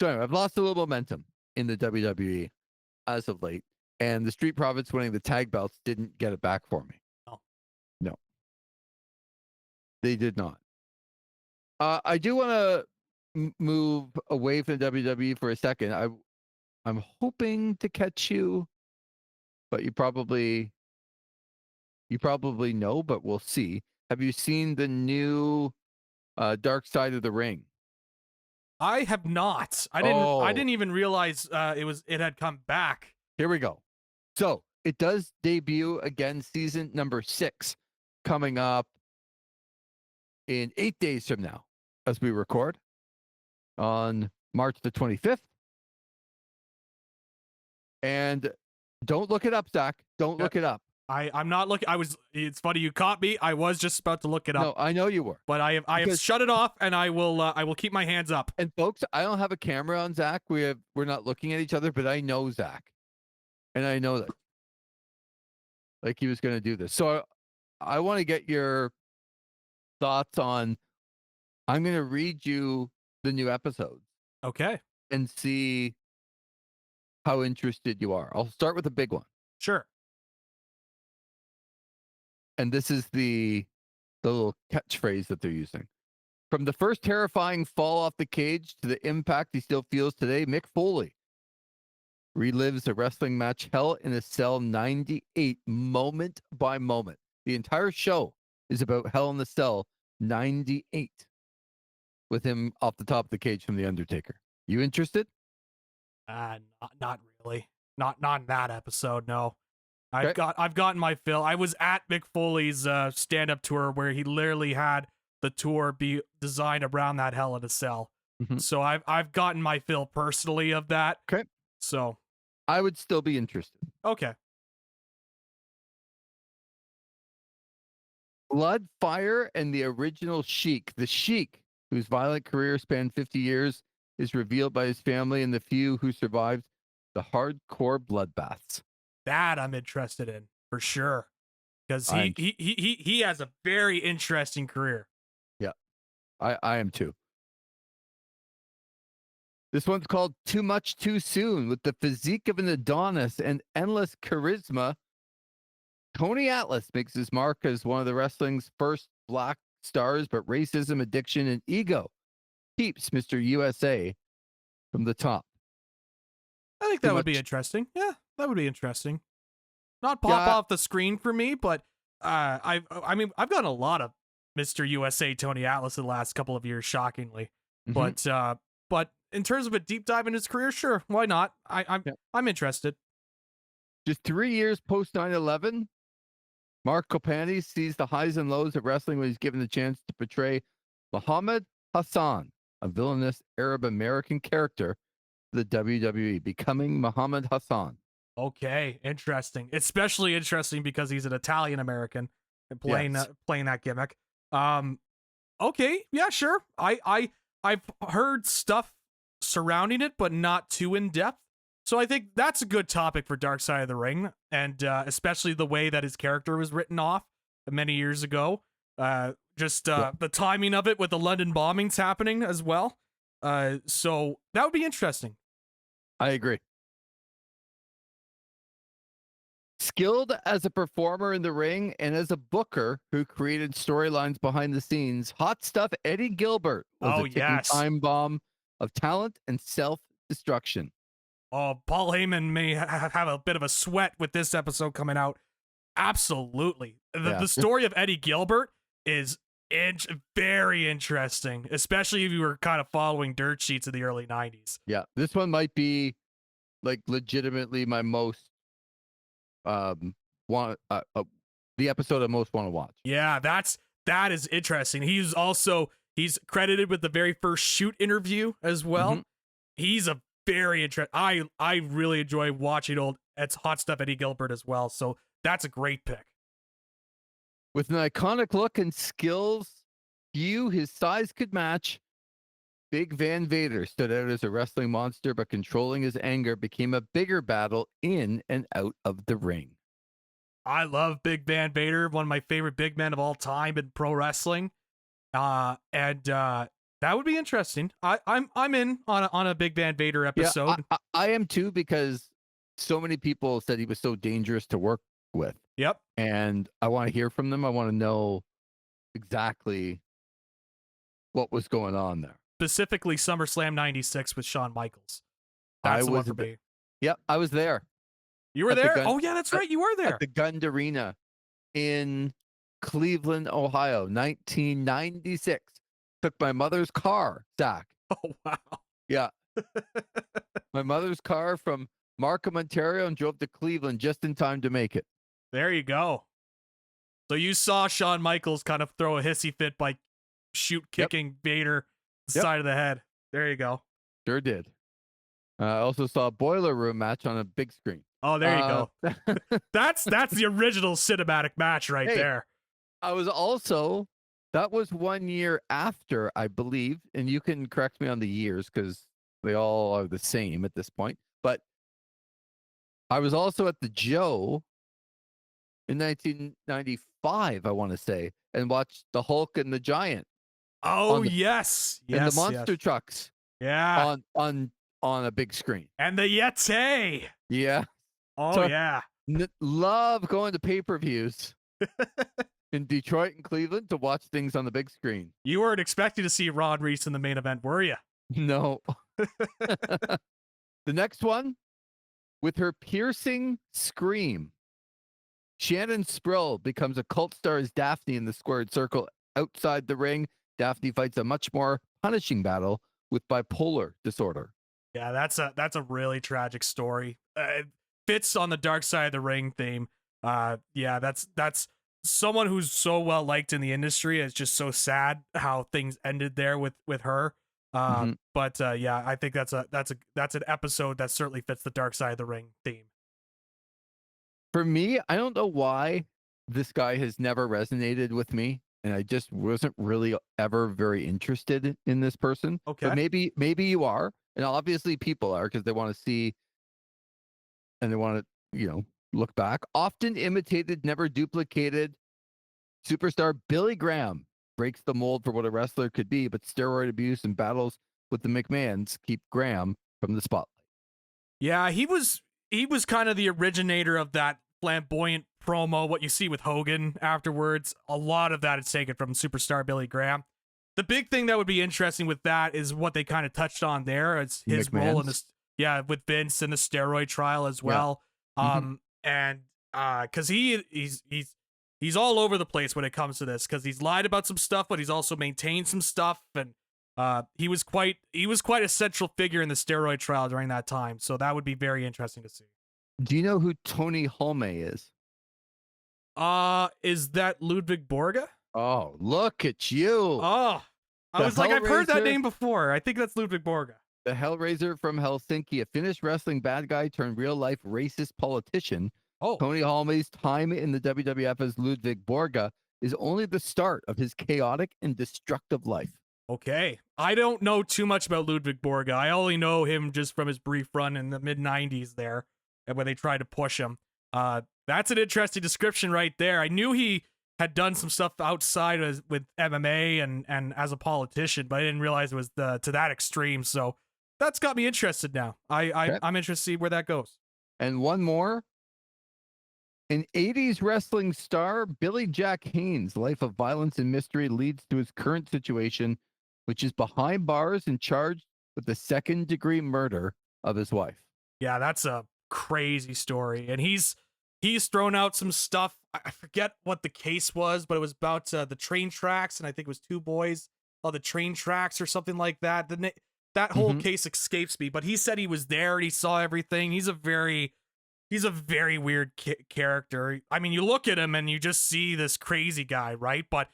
So anyway, I've lost a little momentum in the WWE as of late. And the Street Profits winning the tag belts didn't get it back for me. No. They did not. I do want to move away from WWE for a second. I'm hoping to catch you, but you probably know, but we'll see. Have you seen the new Dark Side of the Ring? I have not. I didn't even realize it had come back. Here we go. So it does debut again, season number 6, coming up in 8 days from now, as we record on March the 25th. And don't look it up, Zach. Don't look it up. I'm not looking. It's funny you caught me. I was just about to look it up. No, I know you were. But I have shut it off, and I will keep my hands up. And folks, I don't have a camera on Zach. We're not looking at each other, but I know Zach. And I know that like he was going to do this. So I want to get your thoughts on, I'm going to read you the new episodes. Okay. And see how interested you are. I'll start with a big one. Sure. And this is the little catchphrase that they're using. From the first terrifying fall off the cage to the impact he still feels today, Mick Foley relives a wrestling match Hell in a Cell 98 moment by moment. The entire show is about Hell in the Cell 98 with him off the top of the cage from The Undertaker. You interested? Not really. Not in that episode, no. Okay. I've gotten my fill. I was at Mick Foley's stand-up tour where he literally had the tour be designed around that Hell in a Cell. Mm-hmm. So I've gotten my fill personally of that. Okay. So I would still be interested. Okay. Blood, Fire, and the original Sheik. The Sheik, whose violent career spanned 50 years, is revealed by his family and the few who survived the hardcore bloodbaths. That I'm interested in for sure, because he has a very interesting career. Yeah, I am too. This one's called Too Much Too Soon. With the physique of an Adonis and endless charisma, Tony Atlas makes his mark as one of the wrestling's first black stars, but racism, addiction, and ego keeps Mr. USA from the top. I think that would be interesting. Yeah, that would be interesting. Not pop off the screen for me, but I've gotten a lot of Mr. USA Tony Atlas in the last couple of years, shockingly. Mhm. But in terms of a deep dive in his career, sure, why not? Yeah. I'm interested. Just 3 years post 9/11, Mark Kopani sees the highs and lows of wrestling when he's given the chance to portray Muhammad Hassan, a villainous Arab American character for the WWE, becoming Muhammad Hassan. Okay, interesting. Especially interesting because he's an Italian American and Yes. playing that gimmick. Um, okay, yeah, sure. I've heard stuff surrounding it, but not too in depth. So I think that's a good topic for Dark Side of the Ring, and especially the way that his character was written off many years ago. The timing of it with the London bombings happening as well. So that would be interesting. I agree. Skilled as a performer in the ring and as a booker who created storylines behind the scenes, Hot Stuff Eddie Gilbert was Oh a ticking yes. time bomb of talent and self-destruction. Oh, Paul Heyman may have a bit of a sweat with this episode coming out. Absolutely. The story of Eddie Gilbert is very interesting, especially if you were kind of following dirt sheets in the early 90s. Yeah, this one might be like legitimately my most want the episode I most want to watch. Yeah, that is interesting. He's credited with the very first shoot interview as well. Mhm. He's a very interesting. I really enjoy watching it's Hot Stuff Eddie Gilbert as well. So that's a great pick. With an iconic look and skills few his size could match, Big Van Vader stood out as a wrestling monster, but controlling his anger became a bigger battle in and out of the ring. I love Big Van Vader, one of my favorite big men of all time in pro wrestling. And that would be interesting. I'm in on a Big Van Vader episode. Yeah, I am too, because so many people said he was so dangerous to work with. Yep. And I want to hear from them. I want to know exactly what was going on there. Specifically SummerSlam 96 with Shawn Michaels. I That's the one was for me. Yep, I was there. You were At the there? gun- Oh yeah, that's right. You were there. At the Gund Arena in Cleveland, Ohio, 1996. Took my mother's car, Zach. Oh wow. Yeah. My mother's car from Markham, Ontario, and drove to Cleveland just in time to make it. There you go. So you saw Shawn Michaels kind of throw a hissy fit by kicking Vader side of the head. There you go. Sure did. I also saw a Boiler Room match on a big screen. Oh, there you go. That's the original cinematic match right there. I was also, that was 1 year after, I believe, and you can correct me on the years because they all are the same at this point. But I was also at the Joe in 1995, I want to say, and watched the Hulk and the Giant. Oh, yes. And the monster trucks. Yeah. On a big screen. And the Yeti. Yeah. Oh, So, yeah. Love going to pay-per-views in Detroit and Cleveland to watch things on the big screen. You weren't expecting to see Ron Reese in the main event, were you? No. The next one, with her piercing scream, Shannon Sproul becomes a cult star as Daphne in the squared circle outside the ring. Daphne fights a much more punishing battle with bipolar disorder. Yeah, that's a really tragic story. It fits on the Dark Side of the Ring theme. Yeah, that's someone who's so well liked in the industry. It's just so sad how things ended there with her. But yeah, I think that's an episode that certainly fits the Dark Side of the Ring theme. For me, I don't know why this guy has never resonated with me, and I just wasn't really ever very interested in this person. Okay. But maybe you are, and obviously people are, because they want to see and they want to, look back. Often imitated, never duplicated. Superstar Billy Graham breaks the mold for what a wrestler could be, but steroid abuse and battles with the McMahons keep Graham from the spotlight. Yeah, he was kind of the originator of that flamboyant promo, what you see with Hogan afterwards. A lot of that is taken from Superstar Billy Graham. The big thing that would be interesting with that is what they kind of touched on there. It's his role in this, with Vince and the steroid trial as well. Yeah. And because he's he's all over the place when it comes to this because he's lied about some stuff, but he's also maintained some stuff, and he was quite a central figure in the steroid trial during that time. So that would be very interesting to see. Do you know who Tony Holme is? Is that Ludwig Borga? Oh, look at you. Oh, I was like, I've heard that name before. I think that's Ludwig Borga. The Hellraiser from Helsinki, a Finnish wrestling bad guy turned real-life racist politician. Oh. Tony Holme's time in the WWF as Ludwig Borga is only the start of his chaotic and destructive life. Okay. I don't know too much about Ludwig Borga. I only know him just from his brief run in the mid-90s there, when they tried to push him. That's an interesting description right there. I knew he had done some stuff outside with MMA and as a politician, but I didn't realize it was to that extreme. So that's got me interested now. I'm interested to see where that goes. And one more. An 80s wrestling star, Billy Jack Haynes' life of violence and mystery leads to his current situation, which is behind bars and charged with the second-degree murder of his wife. Yeah, that's a crazy story. And he's thrown out some stuff. I forget what the case was, but it was about the train tracks, and I think it was two boys on the train tracks or something like that. That whole case escapes me, but he said he was there and he saw everything. He's a very weird character. I mean, you look at him and you just see this crazy guy, right? But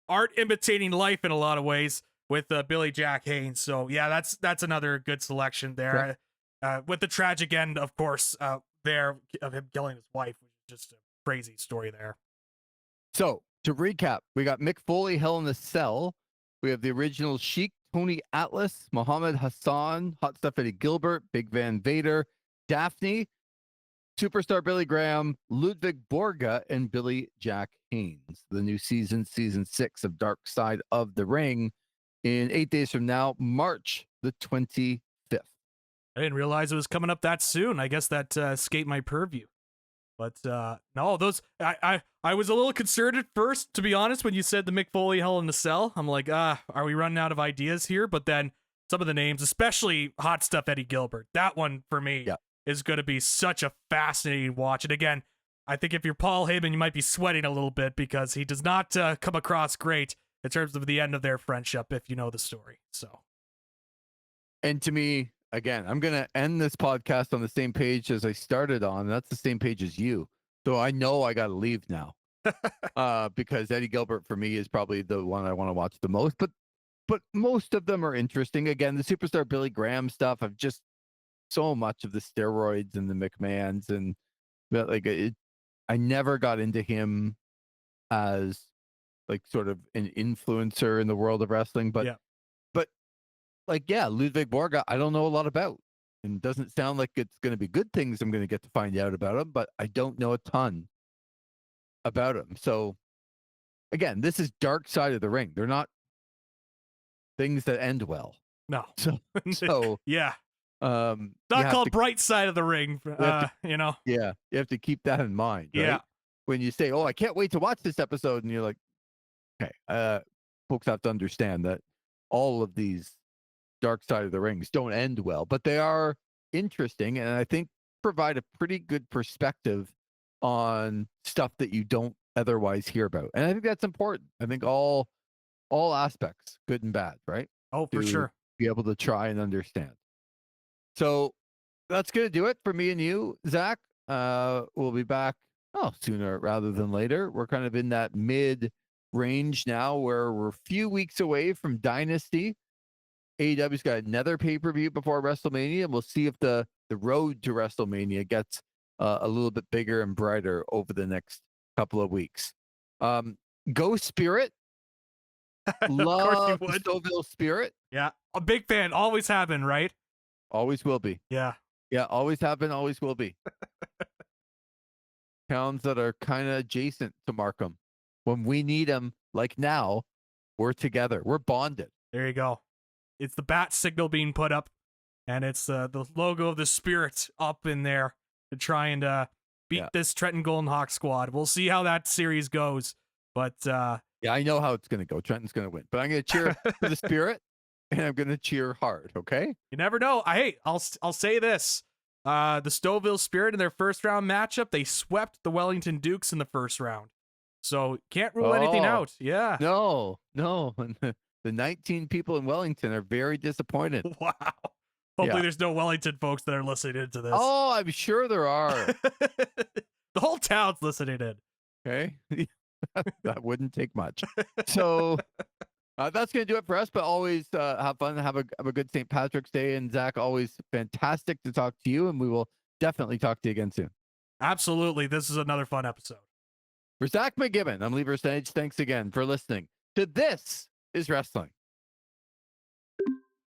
art imitating life in a lot of ways with Billy Jack Haynes. So yeah, that's another good selection there. With the tragic end, of course, there of him killing his wife, which is just a crazy story there. So to recap, we got Mick Foley, Hell in a Cell. We have the original Sheik, Tony Atlas, Muhammad Hassan, Hot Stuff Eddie Gilbert, Big Van Vader, Daphne, Superstar Billy Graham, Ludwig Borga, and Billy Jack Haynes. The new season 6 of Dark Side of the Ring in 8 days from now, March the 25th. I didn't realize it was coming up that soon. I guess that escaped my purview. But no, those I was a little concerned at first, to be honest, when you said the Mick Foley Hell in the Cell. I'm like, are we running out of ideas here? But then some of the names, especially Hot Stuff Eddie Gilbert, that one for me is going to be such a fascinating watch. And again, I think if you're Paul Heyman, you might be sweating a little bit because he does not come across great in terms of the end of their friendship, if you know the story. So, and to me, again, I'm going to end this podcast on the same page as I started on. That's the same page as you. So I know I got to leave now because Eddie Gilbert for me is probably the one I want to watch the most. But most of them are interesting. Again, the Superstar Billy Graham stuff, I've just so much of the steroids and the McMahons and like I never got into him as like sort of an influencer in the world of wrestling. But Ludwig Borga, I don't know a lot about, and doesn't sound like it's going to be good things I'm going to get to find out about him, but I don't know a ton about him. So again, this is Dark Side of the Ring. They're not things that end well. No. So yeah. Not called Bright Side of the Ring, you know. Yeah, you have to keep that in mind. Right? Yeah. When you say, "Oh, I can't wait to watch this episode," and you're like, "Okay," folks have to understand that all of these Dark Side of the Rings don't end well, but they are interesting, and I think provide a pretty good perspective on stuff that you don't otherwise hear about. And I think that's important. I think all aspects, good and bad, right? Oh, for sure. Be able to try and understand. So that's going to do it for me and you, Zach. We'll be back sooner rather than later. We're kind of in that mid range now where we're a few weeks away from Dynasty. AEW's got another pay-per-view before WrestleMania, and we'll see if the road to WrestleMania gets a little bit bigger and brighter over the next couple of weeks. Go Spirit. Love the Stoville Spirit. Yeah, a big fan. Always have been, right? Always will be. Yeah. Yeah, always have been, always will be. Towns that are kind of adjacent to Markham. When we need them, like now, we're together. We're bonded. There you go. It's the bat signal being put up, and it's the logo of the Spirit up in there to try and beat this Trenton Golden Hawk squad. We'll see how that series goes. But yeah, I know how it's going to go. Trenton's going to win. But I'm going to cheer for the Spirit. And I'm going to cheer hard, okay? You never know. I'll say this. The Stoville Spirit in their first round matchup, they swept the Wellington Dukes in the first round. So can't rule anything Oh. out. Yeah. No. The 19 people in Wellington are very disappointed. Wow. Hopefully Yeah. there's no Wellington folks that are listening into this. Oh, I'm sure there are. The whole town's listening in. Okay. That wouldn't take much. So that's going to do it for us, but always have fun. Have a good St. Patrick's Day. And Zach, always fantastic to talk to you. And we will definitely talk to you again soon. Absolutely. This is another fun episode. For Zach McGibbon, I'm Lee Versage. Thanks again for listening to This is Wrestling.